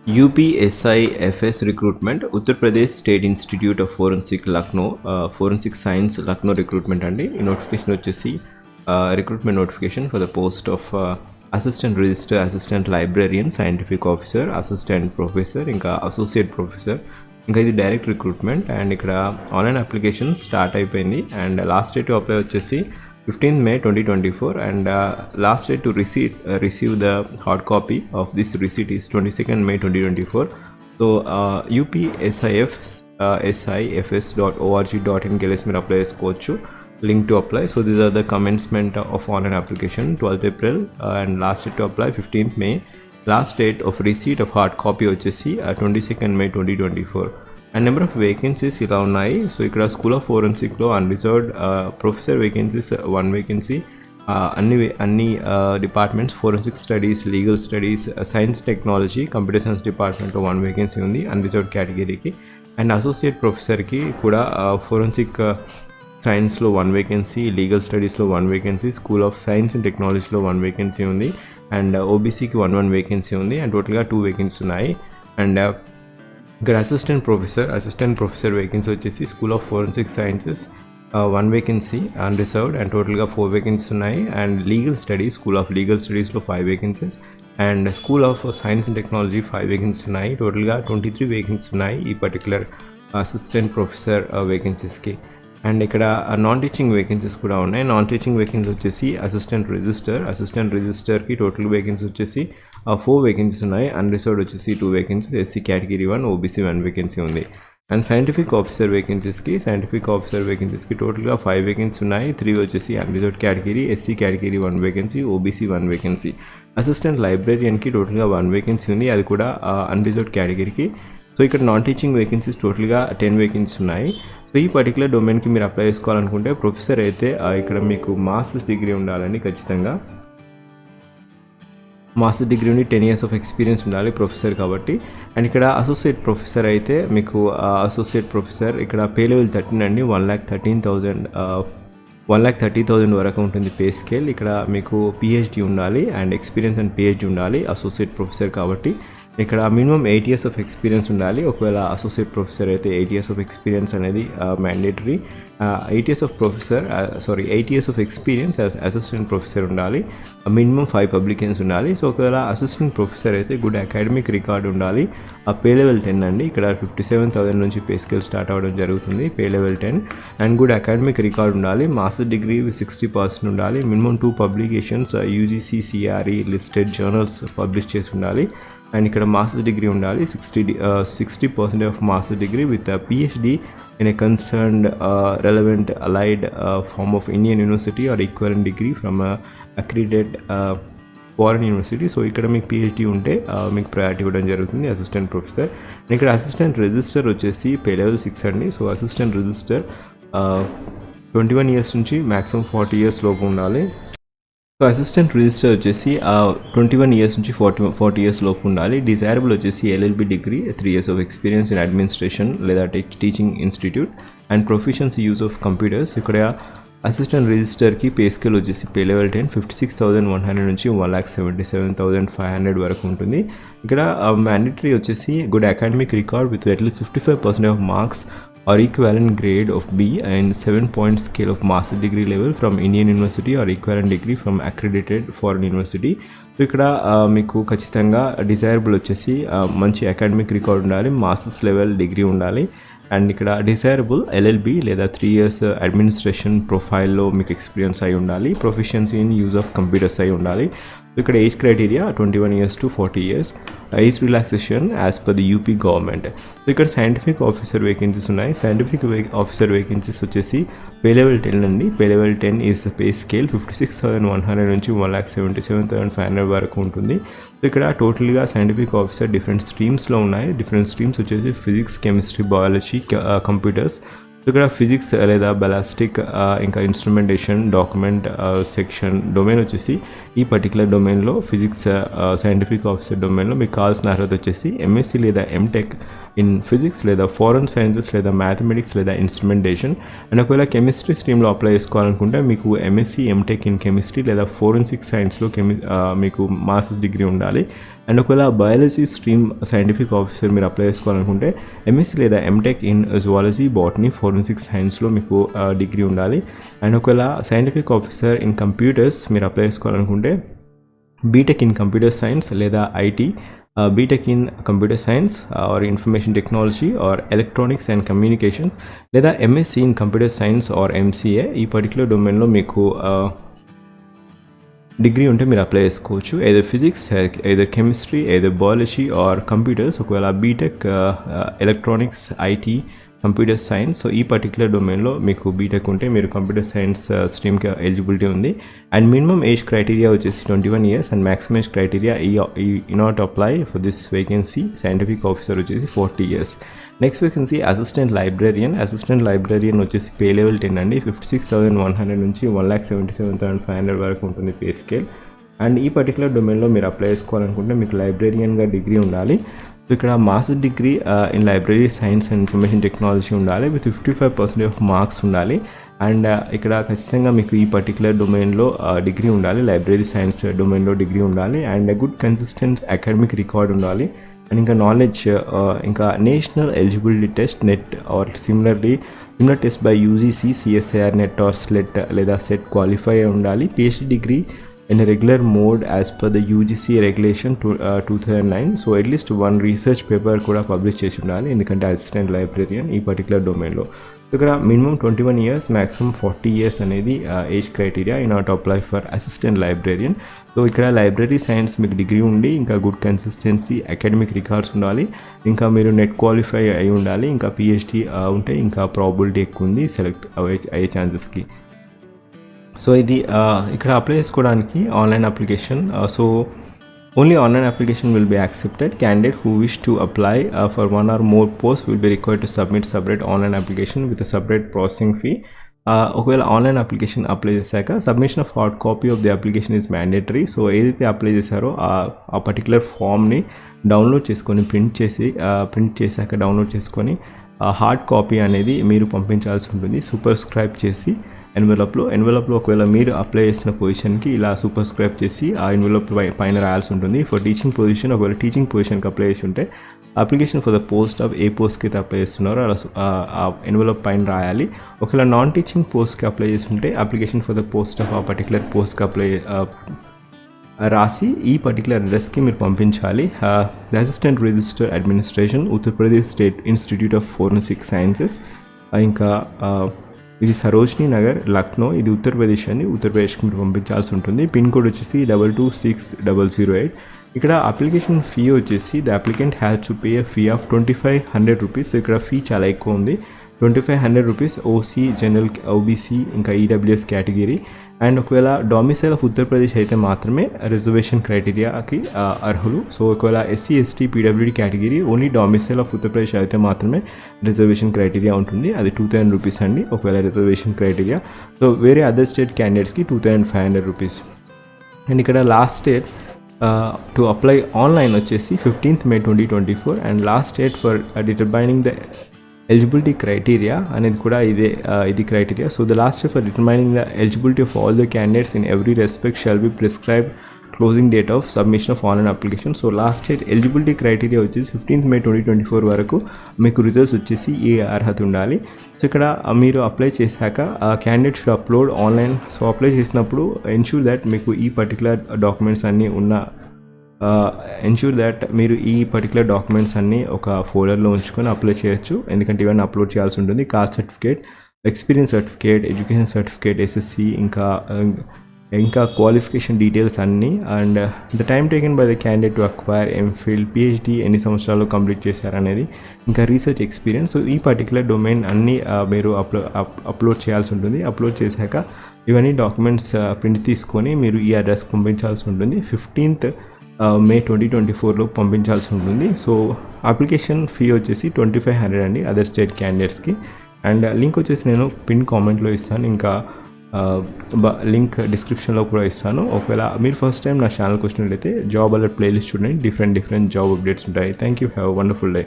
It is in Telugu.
UPSIFS recruitment, Uttar Pradesh State Institute of Forensic Lucknow, Forensic Science Lucknow recruitment అండి. ఈ నోటిఫికేషన్ వచ్చేసి recruitment notification for the post of assistant register, assistant librarian, scientific officer, assistant professor, ఇంకా అసోసియేట్ ప్రొఫెసర్. ఇంకా ఇది డైరెక్ట్ రిక్రూట్మెంట్ అండ్ ఇక్కడ ఆన్లైన్ అప్లికేషన్ స్టార్ట్ అయిపోయింది and last date to apply వచ్చేసి 15th May 2024 and last date to receive the hard copy of this receipt is 22nd May 2024. So upsifs.org.in కెళ్ళేసి మీరు అప్లై చేసుకోవచ్చు. Link to apply. So these are the commencement of online application 12th April and last date to apply 15th May. Last date of receipt of hard copy వచ్చేసి 22nd May 2024. And number of vacancies ఇలా ఉన్నాయి. సో ఇక్కడ స్కూల్ ఆఫ్ ఫోరెన్సిక్లో అన్రిజర్వ్డ్ ప్రొఫెసర్ వేకెన్సీస్ 1 వేకెన్సీ, అన్ని departments, forensic studies, legal studies, science technology, computer science డిపార్ట్మెంట్లో 1 వేకెన్సీ ఉంది అన్రిజర్వ్డ్ కేటగిరీకి. అండ్ అసోసియేట్ ప్రొఫెసర్కి కూడా ఫోరెన్సిక్ సైన్స్లో 1 వేకెన్సీ, లీగల్ స్టడీస్లో 1 vacancy, school of science and టెక్నాలజీలో 1 వేకెన్సీ ఉంది అండ్ ఓబీసీకి 1 వేకెన్సీ ఉంది అండ్ టోటల్గా 2 వేకెన్సీ ఉన్నాయి. అండ్ ఇక్కడ అసిస్టెంట్ ప్రొఫెసర్ వేకెన్సీ వచ్చేసి school of forensic sciences 1 vacancy unreserved and టోటల్గా 4 వేకెన్సీ ఉన్నాయి. And legal studies, school of legal స్టడీస్లో 5 vacancies and school of science and technology 5 vacancy ఉన్నాయి. టోటల్గా 23 వేకెన్సీ ఉన్నాయి ఈ పర్టికులర్ అసిస్టెంట్ ప్రొఫెసర్ వేకెన్సీస్కి. అండ్ ఇక్కడ నాన్ టీచింగ్ వేకెన్సీస్ కూడా ఉన్నాయి. నాన్ టీచింగ్ వేకెన్సీ వచ్చేసి అసిస్టెంట్ రిజిస్టర్కి టోటల్ వేకెన్సీ వచ్చేసి 4 వేకెన్సీస్ ఉన్నాయి. అన్రిజర్వ్డ్ వచ్చేసి 2 vacancies, SC category 1, OBC 1 vacancy ఉంది. అండ్ సైంటిఫిక్ ఆఫీసర్ వేకెన్సీస్కి టోటల్గా 5 వేకెన్సీ ఉన్నాయి. 3 వచ్చేసి unreserved category, SC category 1 vacancy, OBC 1 vacancy. Assistant లైబ్రేరియన్కి టోటల్గా 1 వేకెన్సీ ఉంది, అది కూడా అన్రిజర్వ్డ్ కేటగిరీకి. సో ఇక్కడ నాన్ టీచింగ్ వేకెన్సీస్ టోటల్గా 10 వేకెన్సీ ఉన్నాయి. సో ఈ పర్టికులర్ డొమైన్కి మీరు అప్లై చేసుకోవాలనుకుంటే ప్రొఫెసర్ అయితే ఇక్కడ మీకు మాస్టర్స్ డిగ్రీ ఉండాలండి ఖచ్చితంగా. మాస్టర్ డిగ్రీ ఉండి 10 years ఆఫ్ ఎక్స్పీరియన్స్ ఉండాలి ప్రొఫెసర్ కాబట్టి. అండ్ ఇక్కడ అసోసియేట్ ప్రొఫెసర్ అయితే మీకు అసోసియేట్ ప్రొఫెసర్ ఇక్కడ పే లెవెల్ 13 అండి, 1,30,000 వరకు ఉంటుంది పే స్కేల్. ఇక్కడ మీకు పిహెచ్డి ఉండాలి అండ్ ఎక్స్పీరియన్స్ అండ్ పిహెచ్డి ఉండాలి అసోసియేట్ ప్రొఫెసర్ కాబట్టి. ఇక్కడ మినిమం 8 years ఆఫ్ ఎక్స్పీరియన్స్ ఉండాలి. ఒకవేళ అసోసియేట్ ప్రొఫెసర్ అయితే 8 years ఆఫ్ ఎక్స్పీరియన్స్ అనేది mandatory. 8 years of experience assistant professor ఉండాలి. మినిమం 5 publications ఉండాలి. సో ఒకవేళ అసిస్టెంట్ ప్రొఫెసర్ అయితే గుడ్ అకాడమిక్ రికార్డ్ ఉండాలి. పే లెవెల్ 10 అండి, ఇక్కడ 57,000 నుంచి పే స్కేల్ స్టార్ట్ అవ్వడం జరుగుతుంది. Pay level 10 and good academic record ఉండాలి. మాస్టర్ డిగ్రీ 60% ఉండాలి. Minimum 2 publications UGC CRE listed journals publish చేసి ఉండాలి. అండ్ ఇక్కడ మాస్టర్ డిగ్రీ ఉండాలి. 60% of master degree with PhD in a concerned relevant allied form of Indian university or equivalent degree from a accredited foreign university. So ఇక్కడ మీకు పిహెచ్డి ఉంటే మీకు ప్రయారిటీ ఇవ్వడం జరుగుతుంది అసిస్టెంట్ ప్రొఫెసర్. ఇక్కడ అసిస్టెంట్ రిజిస్టర్ వచ్చేసి పే లెవెల్ 6 అండి. సో అసిస్టెంట్ రిజిస్టర్ 21 years నుంచి మ్యాక్సిమం 40 years లోపు ఉండాలి. సో అసిస్టెంట్ రిజిస్టర్ వచ్చేసి 21 years నుంచి 40 years లోపు ఉండాలి. డిజైరబుల్ వచ్చేసి LLB degree, 3 years of experience in administration లేదా teaching institute and proficiency use of computers. ఇక్కడ అసిస్టెంట్ రిజిస్టర్కి పే స్కేల్ వచ్చేసి పే లెవెల్ 10 56,100 నుంచి 1,77,500 వరకు ఉంటుంది. ఇక్కడ మ్యాండేటరీ వచ్చేసి good academic record with at least 55% of marks or equivalent grade of B and 7-point scale of master degree level from Indian University or equivalent degree from accredited foreign university. So ఇక్కడ మీకు ఖచ్చితంగా డిజైరబుల్ వచ్చేసి మంచి అకాడమిక్ రికార్డ్ ఉండాలి, మాస్టర్స్ లెవెల్ డిగ్రీ ఉండాలి. అండ్ ఇక్కడ డిజైరబుల్ LLB లేదా 3 years అడ్మినిస్ట్రేషన్ ప్రొఫైల్లో మీకు ఎక్స్పీరియన్స్ అయి ఉండాలి. Proficiency in use of computers అయి ఉండాలి. ఇక్కడ age criteria 21 years to 40 years. Age relaxation as per the UP government. So ఇక్కడ సైంటిఫిక్ ఆఫీసర్ వేకెన్సీస్ ఉన్నాయి. సైంటిఫిక్ ఆఫీసర్ వేకెన్సీస్ వచ్చేసి పే లెవెల్ 10 అండి. Pay level 10 is pay scale 56,100 నుంచి 1,77,500 వరకు ఉంటుంది. సో ఇక్కడ టోటల్గా సైంటిఫిక్ ఆఫీసర్ డిఫరెంట్ స్ట్రీమ్స్లో ఉన్నాయి. డిఫరెంట్ స్ట్రీమ్స్ వచ్చేసి physics, chemistry, biology, computers. So ఇక్కడ ఫిజిక్స్ లేదా బెలాస్టిక్ ఇంకా ఇన్స్ట్రుమెంటేషన్, డాక్యుమెంట్ సెక్షన్ డొమైన్ వచ్చేసి ఈ పర్టికులర్ డొమైన్లో ఫిజిక్స్ సైంటిఫిక్ ఆఫీసర్ డొమైన్లో మీకు కావాల్సిన అర్హత వచ్చేసి MSc లేదా MTech ఇన్ ఫిజిక్స్ లేదా ఫారెన్ సైన్సెస్ లేదా మ్యాథమెటిక్స్ లేదా ఇన్స్ట్రుమెంటేషన్. అండ్ ఒకవేళ కెమిస్ట్రీ స్ట్రీమ్లో అప్లై చేసుకోవాలనుకుంటే మీకు ఎంఎస్సీ ఎంటెక్ ఇన్ కెమిస్ట్రీ లేదా ఫోరెన్సిక్ సైన్స్లో మీకు మాస్టర్స్ డిగ్రీ ఉండాలి. అండ్ ఒకవేళ బయాలజీ స్ట్రీమ్ సైంటిఫిక్ ఆఫీసర్ మీరు అప్లై చేసుకోవాలనుకుంటే ఎంఎస్సీ లేదా MTech in zoology botany forensic సైన్స్లో మీకు డిగ్రీ ఉండాలి. అండ్ ఒకవేళ సైంటిఫిక్ ఆఫీసర్ ఇన్ కంప్యూటర్స్ మీరు అప్లై చేసుకోవాలనుకుంటే బీటెక్ ఇన్ కంప్యూటర్ సైన్స్ లేదా IT, BTech in computer science are information technology or electronics and communications లేదా MSc in computer science or MCA. ఈ పర్టికులర్ డొమైన్లో మీకు డిగ్రీ ఉంటే మీరు అప్లై చేసుకోవచ్చు. ఏదో ఫిజిక్స్, ఏదో కెమిస్ట్రీ, ఏదో బయాలజీ ఆర్ కంప్యూటర్స్. ఒకవేళ BTech electronics, IT, computer science. So ఈ పర్టికులర్ డొమైన్లో మీకు బీటెక్ ఉంటే మీరు కంప్యూటర్ సైన్స్ స్ట్రీమ్కి ఎలిజిబిలిటీ ఉంది. అండ్ మినిమమ్ ఏజ్ క్రైటీరియా వచ్చేసి 21 years and maximum age criteria ఈ not apply for this vacancy scientific officer వచ్చేసి 40 years. Next vacancy assistant librarian. Assistant librarian వచ్చేసి పే లెవెల్ 10 అండి. 56,100 నుంచి 1,77,500 వరకు ఉంటుంది పే స్కేల్. అండ్ ఈ పర్టికులర్ డొమైన్లో మీరు అప్లై చేసుకోవాలనుకుంటే మీకు లైబ్రేరియన్గా డిగ్రీ ఉండాలి. సో ఇక్కడ master degree in library science and information technology ఉండాలి విత్ 55% ఆఫ్ మార్క్స్ ఉండాలి. అండ్ ఇక్కడ ఖచ్చితంగా మీకు ఈ పర్టికులర్ డొమైన్లో డిగ్రీ ఉండాలి, లైబ్రరీ సైన్స్ డొమైన్లో డిగ్రీ ఉండాలి. And good consistent academic record ఉండాలి. అండ్ ఇంకా నాలెడ్జ్, ఇంకా national eligibility test NET or similar test by UGC, CSIR NET or SLET లేదా సెట్ క్వాలిఫై అయి ఉండాలి. PhD degree in regular mode as per the UGC regulation 2009. So at least 1 research paper కూడా పబ్లిష్ చేసి ఉండాలి, ఎందుకంటే అసిస్టెంట్ లైబ్రేరియన్ ఈ పర్టికులర్ డొమైన్లో. ఇక్కడ మినిమం 21 years, మ్యాక్సిమం 40 years అనేది age criteria in not apply for assistant librarian. So ఇక్కడ లైబ్రరీ సైన్స్ మీకు డిగ్రీ ఉండి, ఇంకా గుడ్ కన్సిస్టెన్సీ అకాడమిక్ రికార్డ్స్ ఉండాలి, ఇంకా మీరు నెట్ క్వాలిఫై అయి ఉండాలి, ఇంకా పిహెచ్డి ఉంటే ఇంకా ప్రాబిలిటీ ఎక్కువ ఉంది సెలెక్ట్ అయ్యే ఛాన్సెస్కి. సో ఇది ఇక్కడ అప్లై చేసుకోవడానికి online application. So only online application will be accepted. Candidate who wish to apply for one or more posts will be required to submit separate online application with a separate processing fee. ఒకవేళ ఆన్లైన్ అప్లికేషన్ అప్లై చేశాక submission of hard copy of the application is mandatory. So ఏదైతే అప్లై చేశారో ఆ పర్టికులర్ ఫామ్ని డౌన్లోడ్ చేసుకొని ప్రింట్ చేశాక డౌన్లోడ్ చేసుకొని హార్డ్ కాపీ అనేది మీరు పంపించాల్సి ఉంటుంది సూపర్స్క్రైబ్ చేసి ఎన్వెలప్లో. ఒకవేళ మీరు అప్లై చేసిన పొజిషన్కి ఇలా సూపర్స్క్రైబ్ చేసి ఆ ఎన్వెలప్ పైన రాయాల్సి ఉంటుంది. ఫర్ టీచింగ్ పొజిషన్, ఒకవేళ టీచింగ్ పొజిషన్కి అప్లై చేసి ఉంటే application for the post of ఏ పోస్ట్కి అయితే అప్లై చేస్తున్నారో అలా ఆ ఎన్వెలప్ పైన రాయాలి. ఒకవేళ నాన్ టీచింగ్ పోస్ట్కి అప్లై చేసి ఉంటే application for the post of ఆ పర్టికులర్ పోస్ట్కి అప్లై రాసి ఈ పర్టికులర్ అడ్రస్కి మీరు పంపించాలి. The assistant register administration, Uttar Pradesh state institute of forensic sciences. ఇంకా ఇది సరోజినీ నగర్, లక్నో. ఇది ఉత్తరప్రదేశ్ అండి. ఉత్తరప్రదేశ్కి మీరు పంపించాల్సి ఉంటుంది. పిన్ కోడ్ వచ్చేసి 226008. ఇక్కడ అప్లికేషన్ ఫీ వచ్చేసి the applicant has to pay fee of 2500 rupees. So ఇక్కడ ఫీ చాలా ఎక్కువ ఉంది, 2500 rupees. ఓసీ, జనరల్, ఓబీసీ, ఇంకా ఈడబ్ల్యూఎస్ కేటగిరీ. అండ్ ఒకవేళ డొమిసైల్ ఆఫ్ ఉత్తరప్రదేశ్ అయితే మాత్రమే రిజర్వేషన్ క్రైటీరియాకి అర్హులు. సో ఒకవేళ SC, ST, PWD category only domicile of Uttar Pradesh అయితే మాత్రమే రిజర్వేషన్ క్రైటీరియా ఉంటుంది. అది 2000 rupees అండి ఒకవేళ రిజర్వేషన్ క్రైటీరియా. సో వేరే అదర్ స్టేట్ క్యాండిడేట్స్కి 2500 rupees. అండ్ ఇక్కడ last date to apply online వచ్చేసి 15th May 2024. And last date for determining the eligibility criteria అనేది కూడా ఇది criteria. So the last date for determining the eligibility of all the candidates in every respect shall be prescribed closing date of submission of online application. So last date eligibility criteria వచ్చేసి 15th May 2024 వరకు మీకు రిజల్ట్స్ వచ్చేసి ఏ అర్హత ఉండాలి. సో ఇక్కడ మీరు అప్లై చేశాక candidate should upload online. So apply చేసినప్పుడు ఎన్ష్యూర్ దట్ మీకు ఈ పర్టికులర్ డాక్యుమెంట్స్ అన్నీ ఎన్ష్యూర్ దట్ మీరు ఈ పర్టికులర్ డాక్యుమెంట్స్ అన్నీ ఒక ఫోల్డర్లో ఉంచుకొని అప్లై చేయొచ్చు, ఎందుకంటే ఇవన్నీ అప్లోడ్ చేయాల్సి ఉంటుంది. Cost certificate, experience certificate, education certificate, SSC, ఇంకా క్వాలిఫికేషన్ డీటెయిల్స్ అన్నీ. And the time taken by the candidate to acquire MPhil, PhD ఎన్ని సంవత్సరాలు కంప్లీట్ చేశారనేది, ఇంకా రీసెర్చ్ ఎక్స్పీరియన్స్. సో ఈ పర్టికులర్ డొమైన్ అన్నీ మీరు అప్లోడ్ చేయాల్సి ఉంటుంది. అప్లోడ్ చేశాక ఇవన్నీ డాక్యుమెంట్స్ ప్రింట్ తీసుకొని మీరు ఈ అడ్రస్కి పంపించాల్సి ఉంటుంది. 15th May 2024లో పంపించాల్సి ఉంటుంది. సో అప్లికేషన్ ఫీ వచ్చేసి 2500 అండి అదర్ స్టేట్ క్యాండిడేట్స్కి. అండ్ లింక్ వచ్చేసి నేను పిన్ కామెంట్లో ఇస్తాను, ఇంకా లింక్ డిస్క్రిప్షన్లో కూడా ఇస్తాను. ఒకవేళ మీరు ఫస్ట్ టైం నా ఛానల్కి వచ్చినట్లయితే జాబ్ అలర్ట్ ప్లేలిస్ట్ చూడండి, డిఫరెంట్ జాబ్ అప్డేట్స్ ఉంటాయి. Thank you, have a wonderful day.